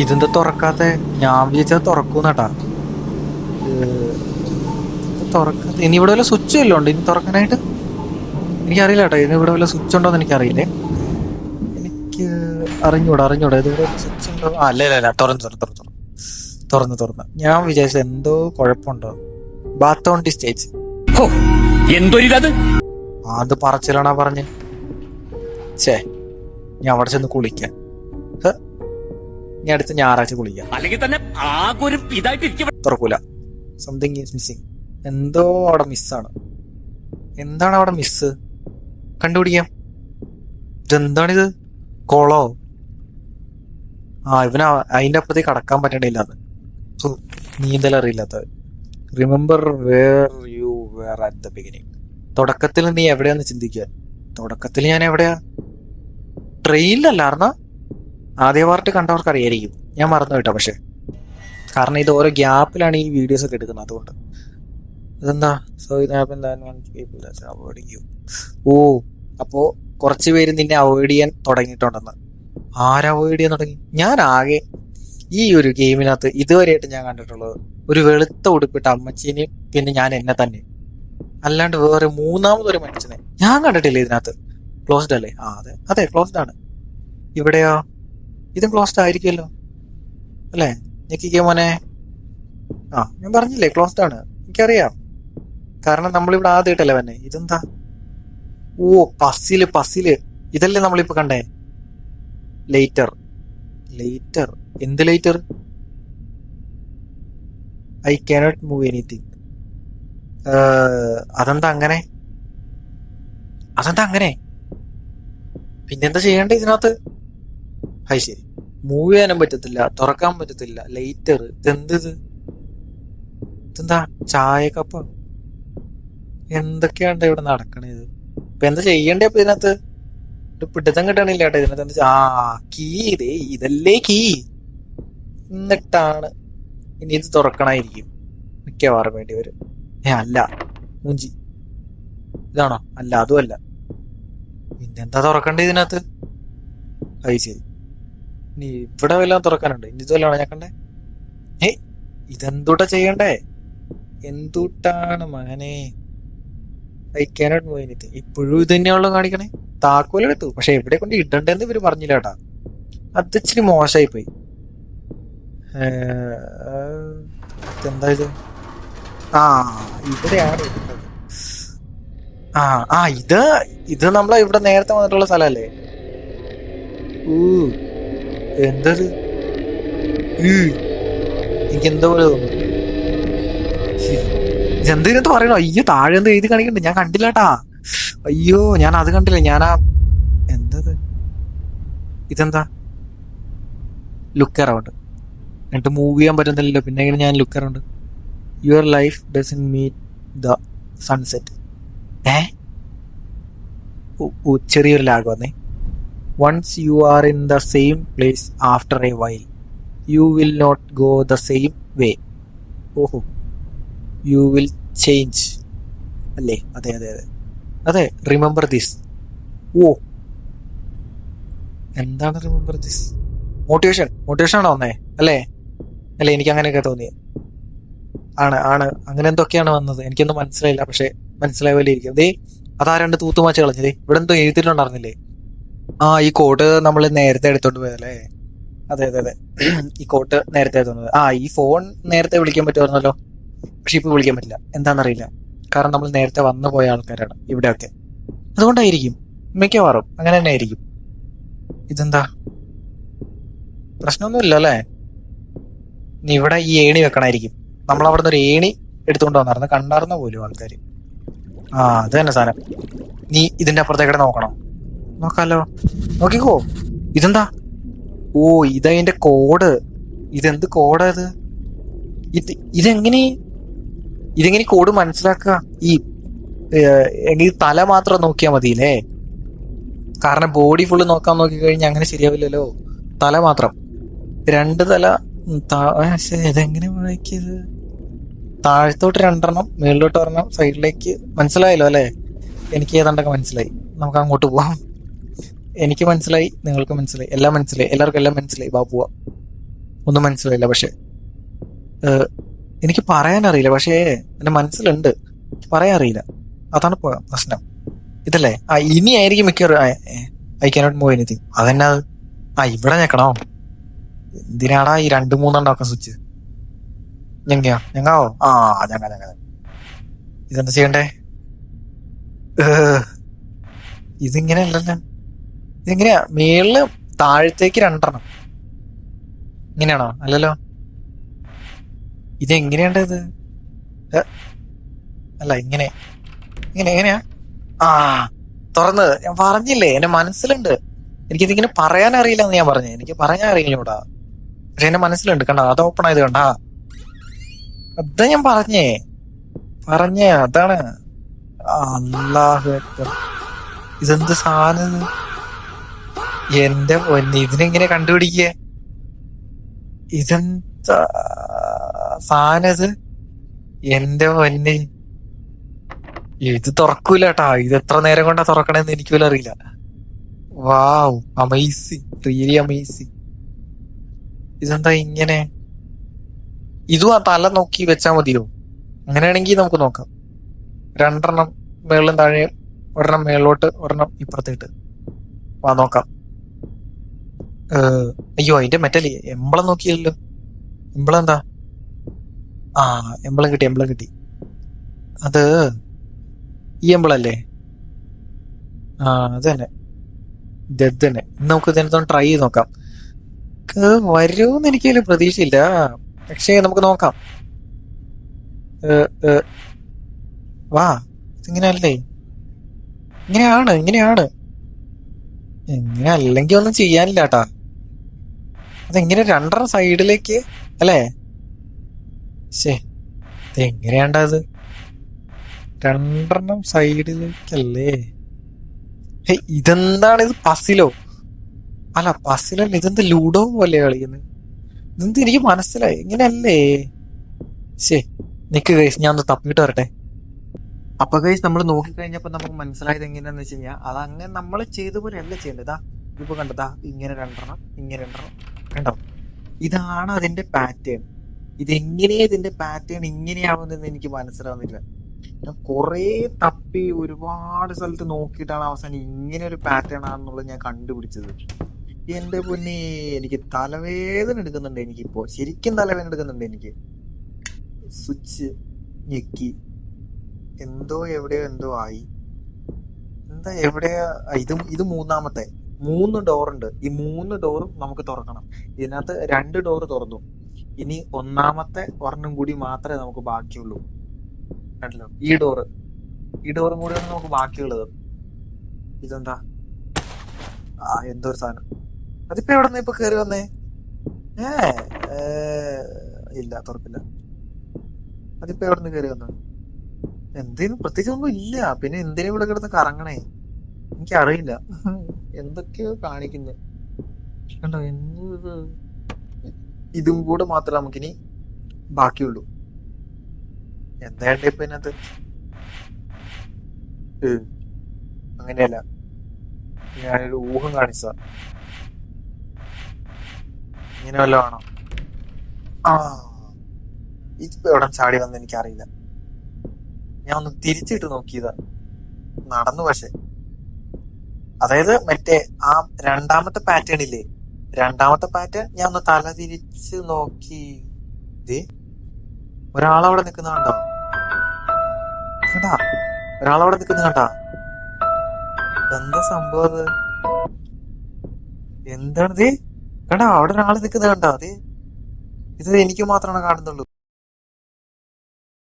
ഇതെന്താ തുറക്കാത്ത? ഞാൻ വിചാരിച്ചത് തുറക്കൂന്നട്ടാ. തുറക്കാത്ത. ഇനി ഇവിടെ വല്ല സ്വിച്ച് വല്ലതും ഉണ്ട് ഇനി തുറക്കാനായിട്ട്? എനിക്കറിയില്ല കേട്ടോ, ഇനി ഇവിടെ വല്ല സ്വിച്ച് ഉണ്ടോന്ന് എനിക്കറിയില്ലേ. എനിക്ക് അറിഞ്ഞൂടാ ഇതിവിടെ സ്വിച്ച് ഉണ്ടോ. അല്ല അല്ല അല്ല, തുറന്ന് ഞാൻ വിചാരിച്ചത് എന്തോ കുഴപ്പമുണ്ടോ. Bath on the stage. എന്തൊരിതത്? അത് പറച്ചിലാണാ പറഞ്ഞ്. ഛേ, ഞാൻ അവിടെ ചെന്ന് കുളിക്കാൻ. ഞാൻ അടുത്ത ഞായറാഴ്ച കുളിക്കാം. അല്ലെങ്കിൽ തന്നെ ആകൊരു ഇതായിട്ട് തുറക്കൂല. Something is missing. എന്തോ അവിടെ മിസ്സാണ്. എന്താണ് അവിടെ മിസ്? കണ്ടുപിടിക്കാം. ഇതെന്താണിത്? കോളോ? ഇവന് അതിന്റെ അപ്പുറത്തേക്ക് കടക്കാൻ പറ്റണില്ല. അത് നീന്തൽ അറിയില്ലാത്തത്. Remember where you were at the beginning. തുടക്കത്തിൽ നീ എവിടെയാന്ന് ചിന്തിക്കുക. തുടക്കത്തിൽ ഞാൻ എവിടെയാ? ട്രെയിനിലല്ലാർന്ന? ആദ്യ പാർട്ട് കണ്ടവർക്ക് അറിയായിരിക്കും. ഞാൻ മറന്നു കേട്ടോ. പക്ഷെ കാരണം ഇത് ഓരോ ഗ്യാപ്പിലാണ് ഈ വീഡിയോസ് ഒക്കെ എടുക്കുന്നത്. അതുകൊണ്ട് ഇതെന്താ? അപ്പോ കുറച്ച് പേര് നിന്നെ അവോയ്ഡ് ചെയ്യാൻ തുടങ്ങിയിട്ടുണ്ടെന്ന്. അവോയ്ഡ് ചെയ്യാൻ തുടങ്ങി? ഞാൻ ആകെ ഈ ഒരു ഗെയിമിനകത്ത് ഇതുവരെയായിട്ട് ഞാൻ കണ്ടിട്ടുള്ളത് ഒരു വെളുത്ത ഉടുപ്പിട്ട അമ്മച്ചീനെയും പിന്നെ ഞാൻ എന്നെ തന്നെ. അല്ലാണ്ട് വേറെ മൂന്നാമതൊരു മനുഷ്യനെ ഞാൻ കണ്ടിട്ടില്ല ഇതിനകത്ത്. ക്ലോസ്ഡ് അല്ലേ? അതെ ക്ലോസ്ഡ് ആണ്. ഇവിടെയോ? ഇതും ക്ലോസ്ഡ് ആയിരിക്കുമല്ലോ അല്ലേ? ഞെക്കിക്കേ മോനെ. ഞാൻ പറഞ്ഞില്ലേ ക്ലോസ്ഡ് ആണ്. എനിക്കറിയാം, കാരണം നമ്മളിവിടെ ആദ്യമായിട്ടല്ലേ വന്നെ. ഇതെന്താ? പസില് ഇതല്ലേ നമ്മളിപ്പോ കണ്ടേ? ലേറ്റർ. എന്ത് later? I cannot move anything. അതെന്താ അങ്ങനെ? പിന്നെന്താ ചെയ്യേണ്ടത് ഇതിനകത്ത്? ശരി, മൂവ് ചെയ്യാനും പറ്റത്തില്ല, തുറക്കാൻ പറ്റത്തില്ല. ലേറ്റർ. ഇതെന്താ? ചായ കപ്പ്? എന്തൊക്കെയാണ്ട് ഇവിടെ നടക്കണത്? ഇപ്പൊ എന്താ ചെയ്യണ്ടേ? അപ്പൊ ഇതിനകത്ത് ഒരു പിടുത്തം കിട്ടണില്ല കേട്ടോ. ഇതിനകത്ത് എന്താ? കീ. ഇതല്ലേ കീ. എന്നിട്ടാണ് ഇനി ഇത് തുറക്കണായിരിക്കും മിക്കവാറും വേണ്ടി വരും. അല്ല, മൂഞ്ചി. ഇതാണോ? അല്ല, അതും അല്ല. പിന്നെന്താ തുറക്കണ്ടേ ഇതിനകത്ത്? ശരി, ഇനി ഇവിടെ വല്ലതും തുറക്കാനുണ്ട്. ഇനി ഇതുവല്ലാണോ ഞാൻ കണ്ടേ? ഇതെന്തൂട്ടാ ചെയ്യണ്ടേ? എന്തുട്ടാണ് മകനെ? I cannot move anything. ഇപ്പോഴും ഇത് തന്നെയാണല്ലോ കാണിക്കണേ. താക്കോലെടുത്തു, പക്ഷെ എവിടെ കൊണ്ട് ഇടണ്ടെന്ന് ഇവര് പറഞ്ഞില്ല കേട്ടാ. അത് ഇച്ചിരി മോശമായി പോയി. എന്താ ഇത്? ഇവിടെയാണ് ഇടേണ്ടത്. ഇത് നമ്മളെ ഇവിടെ നേരത്തെ വന്നിട്ടുള്ള സ്ഥലല്ലേ? എന്തത്? എനിക്കെന്തോ പോലെ തോന്നുന്നു. ഇതെന്തിനകത്ത് പറയണോ? അയ്യോ, താഴെ എന്തോ എഴുതി കാണിക്കണ്ട്. ഞാൻ കണ്ടില്ലാട്ടാ. അയ്യോ, ഞാൻ അത് കണ്ടില്ല. എന്തത്? ഇതെന്താ? Look around. എന്നിട്ട് മൂവ് ചെയ്യാൻ പറ്റുന്നില്ലല്ലോ. പിന്നെ എങ്ങനെ ഞാൻ look around? Your life doesn't meet the sunset. ചെറിയൊരു ലാഗ് വന്നേ. Once you are in the same place after a while, you will not go the same way. You will change. അല്ലേ? അതെ. Remember this. എന്താണ് remember this? Motivation ആണോ വന്നേ? അല്ലേ? എനിക്ക് അങ്ങനെയൊക്കെ തോന്നിയത്. ആണ് അങ്ങനെ എന്തൊക്കെയാണ് വന്നത്. എനിക്കൊന്നും മനസ്സിലായില്ല. പക്ഷെ മനസ്സിലായ പോലെ ഇരിക്കും. അതാരണ്ട് തൂത്തുമാച്ച് കളഞ്ഞത്. ഇവിടെ എന്തോ എഴുതിയിട്ടുണ്ടായിരുന്നില്ലേ? ഈ കോട്ട് നമ്മൾ നേരത്തെ എടുത്തോണ്ട് പോയതല്ലേ? അതെ. ഈ കോട്ട് നേരത്തെ എടുത്തോണ്ട്. ഈ ഫോൺ നേരത്തെ വിളിക്കാൻ പറ്റുമായിരുന്നല്ലോ. പക്ഷെ ഇപ്പൊ വിളിക്കാൻ പറ്റില്ല. എന്താണെന്നറിയില്ല. കാരണം നമ്മൾ നേരത്തെ വന്നു പോയ ആൾക്കാരാണ് ഇവിടെയൊക്കെ. അതുകൊണ്ടായിരിക്കും മിക്കവാറും അങ്ങനെ തന്നെ ആയിരിക്കും. ഇതെന്താ? പ്രശ്നമൊന്നുമില്ല അല്ലേ? നീ ഇവിടെ ഈ ഏണി വെക്കണായിരിക്കും. നമ്മൾ അവിടെ നിന്ന് ഒരു ഏണി എടുത്തുകൊണ്ട് വന്നായിരുന്നു. കണ്ടാർന്ന പോലും ആൾക്കാര്. അത് തന്നെ സാധനം. നീ ഇതിന്റെ അപ്പുറത്തേക്കടെ നോക്കണം. നോക്കാലോ, നോക്കിക്കോ. ഇതെന്താ? ഇതതിന്റെ കോഡ്. ഇതെന്ത് കോഡാ ഇത്? ഇതെങ്ങനെ കോഡ് മനസ്സിലാക്കുക? ഈ തല മാത്രം നോക്കിയാൽ മതിയില്ലേ? കാരണം ബോഡി ഫുള്ള് നോക്കാൻ നോക്കിക്കഴിഞ്ഞാൽ അങ്ങനെ ശരിയാവില്ലല്ലോ. തല മാത്രം. 2 തല. ഇതെങ്ങനെ വായിക്കിയത്? താഴത്തോട്ട് 2 മേളിലോട്ട് 1, സൈഡിലേക്ക്. മനസ്സിലായല്ലോ അല്ലേ? എനിക്ക് ഏതാണ്ടൊക്കെ മനസ്സിലായി. നമുക്ക് അങ്ങോട്ട് പോവാം. എനിക്ക് മനസ്സിലായി, നിങ്ങൾക്ക് മനസ്സിലായി, എല്ലാം മനസ്സിലായി, എല്ലാവർക്കും എല്ലാം മനസ്സിലായി. പോവാം. ഒന്നും മനസ്സിലായില്ല. പക്ഷെ എനിക്ക് പറയാനറിയില്ല. പക്ഷേ എന്റെ മനസ്സിലുണ്ട്, പറയാൻ അറിയില്ല. അതാണ് പ്രശ്നം. ഇതല്ലേ ഇനി ആയിരിക്കും മിക്കവാറും ഐ കാനോട്ട് മൂവ് എനിത്തിങ്. അതെന്നാ ഇവിടെ ഞെക്കണോ? എന്തിനാടാ ഈ 2-3 ഒക്കെ സ്വിച്ച്? ഞങ്ങാവോ? ഞങ്ങ. ഇതെന്താ ചെയ്യണ്ടേ? ഇതിങ്ങനെ അല്ലല്ലോ. ഇതെങ്ങനെയാ? മേളില് താഴത്തേക്ക് 2 ഇങ്ങനെയാണോ? അല്ലല്ലോ. ഇതെങ്ങനെയാണ്ട ഇത്? അല്ല ഇങ്ങനെ എങ്ങനെയാ? തുറന്ന്. ഞാൻ പറഞ്ഞില്ലേ, എന്റെ മനസ്സിലുണ്ട്. എനിക്കിതിങ്ങനെ പറയാൻ അറിയില്ല എന്ന് ഞാൻ പറഞ്ഞു. എനിക്ക് പറയാൻ അറിയില്ലൂടാ, പക്ഷെ എന്റെ മനസ്സിലുണ്ട്. കണ്ട, അത് ഓപ്പൺ ആയത് കണ്ടാ? അതാ ഞാൻ പറഞ്ഞേ അതാണ്. അല്ലാഹു അക്ബർ. ഇതെന്ത് സാധനം? എന്റെ പൊന്നെ, ഇതിനെങ്ങനെ കണ്ടുപിടിക്കേ? ഇതെന്താ സാധനം? എന്റെ പൊന്നെ, ഇത് തുറക്കൂല കേട്ടാ. ഇത് എത്ര നേരം കൊണ്ടാ തുറക്കണെന്ന് എനിക്ക് പോലും അറിയില്ല. വാവ്, അമേസിങ്, റിയലി അമേസിങ്. ഇതെന്താ ഇങ്ങനെ? ഇതും ആ തല നോക്കി വെച്ചാ മതിയോ? അങ്ങനെയാണെങ്കിൽ നമുക്ക് നോക്കാം. 2 മേളിലും താഴെയും, 1 മേളിലോട്ട്, 1 ഇപ്പുറത്തേട്ട്. നോക്കാം. അയ്യോ, അതിന്റെ മെറ്റൽ എമ്പളം നോക്കിയല്ലോ. എമ്പളം എന്താ? എമ്പളം കിട്ടി. അത് ഈ എമ്പളല്ലേ? അത് തന്നെ. ഇത് തന്നെ. നമുക്ക് ഇതിനകത്തൊന്ന് ട്രൈ ചെയ്ത് നോക്കാം. വരുമെന്ന് എനിക്ക് വലിയ പ്രതീക്ഷയില്ല, പക്ഷേ നമുക്ക് നോക്കാം. വാ, ഇതിങ്ങനെയല്ലേ? ഇങ്ങനെയാണ്. ഇങ്ങനെ അല്ലെങ്കിൽ ഒന്നും ചെയ്യാനില്ല കേട്ടാ. അതെങ്ങനെ 2 സൈഡിലേക്ക് അല്ലേ? ഇതെങ്ങനെയാണ്ടത്? 2 സൈഡിലേക്കല്ലേ? ഇതെന്താണ് ഇത്? പസിലോ? അല്ല, പസിലല്ല. ഇതെന്ത് ലൂഡോ പോലെ കളിക്കുന്നത്? ഇതെന്ത്? എനിക്ക് മനസ്സിലായി. ഇങ്ങനെയല്ലേ? നിക്ക് ഗൈസ്, ഞാൻ ഒന്ന് തപ്പിട്ട് വരട്ടെ. അപ്പൊ ഗൈസ്, നമ്മൾ നോക്കിക്കഴിഞ്ഞപ്പോ നമുക്ക് മനസ്സിലായത് എങ്ങനെയാന്ന് വെച്ച് കഴിഞ്ഞാൽ, അതങ്ങനെ നമ്മൾ ചെയ്ത പോലെ അല്ല ചെയ്യേണ്ടതാ. ഇപ്പൊ കണ്ടതാ, ഇങ്ങനെ 2 കണ്ടോ? ഇതാണ് അതിന്റെ പാറ്റേൺ. ഇതിന്റെ പാറ്റേൺ ഇങ്ങനെയാവുന്നെന്ന് എനിക്ക് മനസ്സിലാവുന്നില്ല. ഞാൻ കുറെ തപ്പി ഒരുപാട് സ്ഥലത്ത് നോക്കിയിട്ടാണ് അവസാനം ഇങ്ങനെ ഒരു പാറ്റേൺ ആണെന്നുള്ളത് ഞാൻ കണ്ടുപിടിച്ചത്. എന്റെ പൊന്നേ, എനിക്ക് തലവേദന എടുക്കുന്നുണ്ട്. എനിക്കിപ്പോ ശരിക്കും തലവേദന എടുക്കുന്നുണ്ട് എനിക്ക്. സ്വിച്ച് ഞെക്കി, എവിടെയോ ആയി. എന്താ എവിടെയാ? ഇത് 3-മത്തെ. 3 ഡോറുണ്ട്. ഈ 3 ഡോറും നമുക്ക് തുറക്കണം. ഇതിനകത്ത് 2 ഡോറ് തുറന്നു. ഇനി 1-മത്തെ 1 കൂടി മാത്രമേ നമുക്ക് ബാക്കിയുള്ളൂ. കണ്ടല്ലോ, ഈ ഡോറും കൂടിയാണ് നമുക്ക് ബാക്കിയുള്ളത്. ഇതെന്താ? എന്തോ ഒരു സാധനം. അതിപ്പോ എവിടെ നിന്ന് ഇപ്പൊ കയറി വന്നേ? ഇല്ല, തുറപ്പില്ല. അതിപ്പോ എവിടെ നിന്ന് കയറി വന്നത്? എന്തേലും പ്രത്യേകിച്ചൊന്നും ഇല്ല. പിന്നെ എന്തിനാ ഇവിടെ കിടന്ന് കറങ്ങണേ? എനിക്കറിയില്ല. എന്തൊക്കെയോ കാണിക്കുന്നു. കണ്ടോ? ഇതും കൂടെ മാത്രമേ നമുക്കിനി ബാക്കിയുള്ളൂ. എന്താണ്ട് ഇപ്പൊ ഇതിനകത്ത്? അങ്ങനെയല്ല, ഞാനൊരു ഊഹം കാണിച്ച. ഇങ്ങനെ വല്ല ആണോ? ഇതിപ്പോ എവിടെ ചാടി വന്ന് എനിക്കറിയില്ല. ഞാൻ ഒന്ന് തിരിച്ചിട്ട് നോക്കിയതാ, നടന്നു. പക്ഷെ അതായത് മറ്റേ 2-മത്തെ പാറ്റേൺ ഇല്ലേ? 2-മത്തെ പാറ്റേൺ ഞാൻ ഒന്ന് തല തിരിച്ച് നോക്കി. ഒരാളവിടെ നിൽക്കുന്ന കണ്ടോ? ഒരാളവിടെ നിൽക്കുന്ന കണ്ടാ? എന്താ സംഭവം? എന്താണിത്? കണ്ടാ, അവിടെ ഒരാൾ നിൽക്കുന്നത് കണ്ടാ? ഇത് എനിക്ക് മാത്രമാണ് കാണുന്നുള്ളൂ.